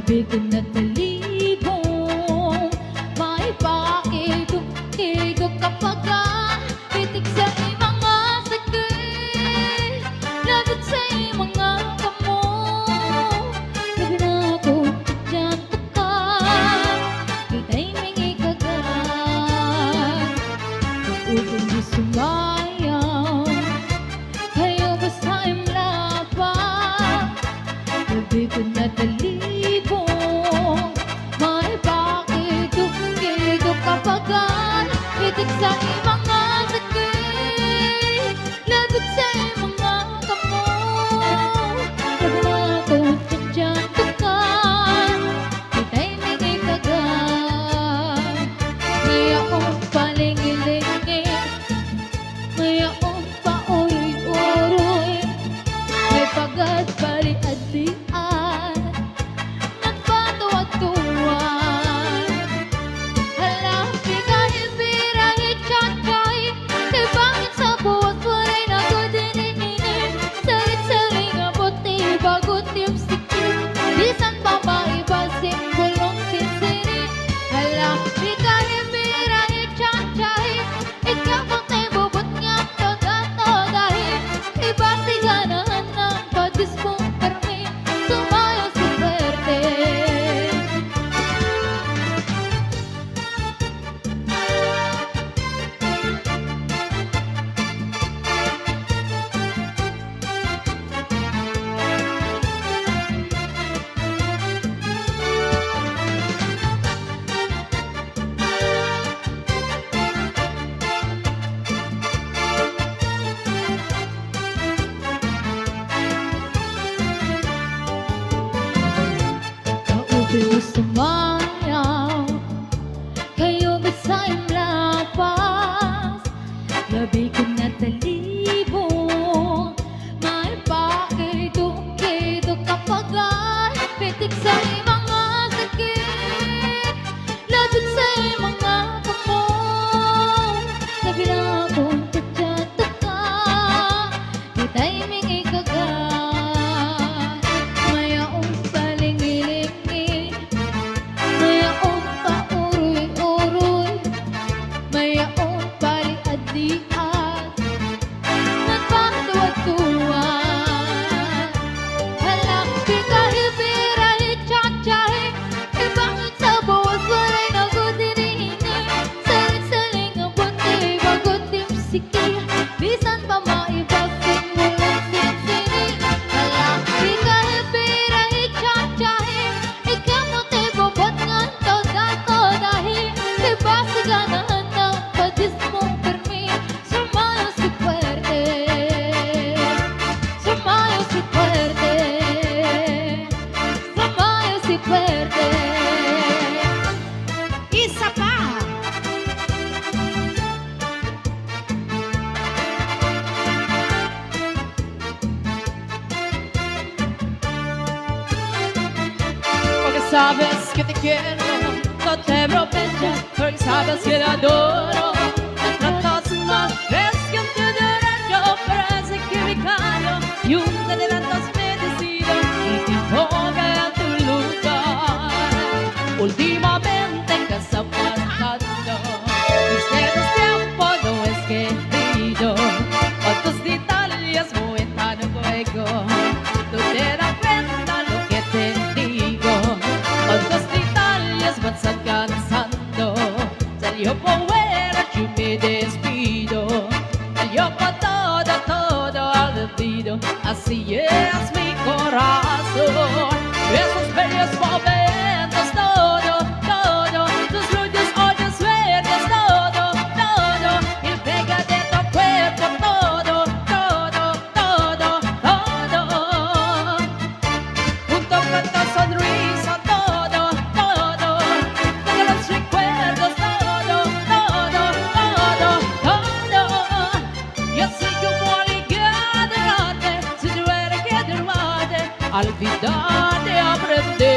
Bitin na talibong may paigok-igok kapag pitik sa mga sakit, labot sa mga kamo. Labi na ako dyan takan, kita'y mingi kagat. Upang di sumayaw, kayo basta imlaban. Bitin na talibong may paigok-igok kapag pitik sa mga sakit, labot sa mga kamo. Labi na ako dyan takan, kita'y mingi kagat. May akong palingilingin, may akong pauroy-uroy, may pagad bali-adlian, nagpatuwag-tuwan. Hala, bigay, birahe, tiyatay, kay bakit sa buwag walay nagudininin? Salit-saling abuti, bago tipstikin, bisan pa maibasing bulong sinsirin. Hala, bigay, birahe, tiyatay, ikaw bang tayo bubot nga toda-todahin? Iba si ganahan ng padis mong permi, sumayo si Verde. Kaubi sumayaw, kayo ba sa imlapas? Labi ko na talibong may paigok-igok kapag pitik sa mga sakit, labot sa mga kamo. Labi na akong tadyataka, kita'y mingi kagat. May akong palingilingin, may akong pauroy-uroy, may akong pali-adlian, nagpatuwag-tuwan. Hala, bigay, birahe, tiyatay, kay bakit sa buwas walay nagudininin? Salit-saling abuti, bago tipsiki, bisan pa maibasing walang sinsinin. Hala, bigay, birahe, tiyatay, ikaw mo tayo bobot nga toda-todahin. Kay basi ganahan ng padis mong permi, sumayo si Verde. Sumayo si Verde, sumayo si Verde. Isa pa! Porque sabes que te quiero, no te prometo, porque sabes que te adoro. Me tratas mal, ves que en tu derecho parece equivocado, y un te levantas bendecido y te ponga en tu lugar. Últimamente que está pasando, es que tu tiempo no es querido, cuántos detalles muestran en juego, tú te das cuenta lo que te digo. Cuántos detalles van cansando, salió por fuera, yo me despido, salió por todo olvido, así es mi corazón. Esos bellos momentos, todo, tus luces, ojos verdes, todo, y pega de tu cuerpo, todo, junto con tu sonrisa, todo, con los recuerdos, todo. Yo sigo por aquí adelante, si tú eres que te mate, olvídate, aprende.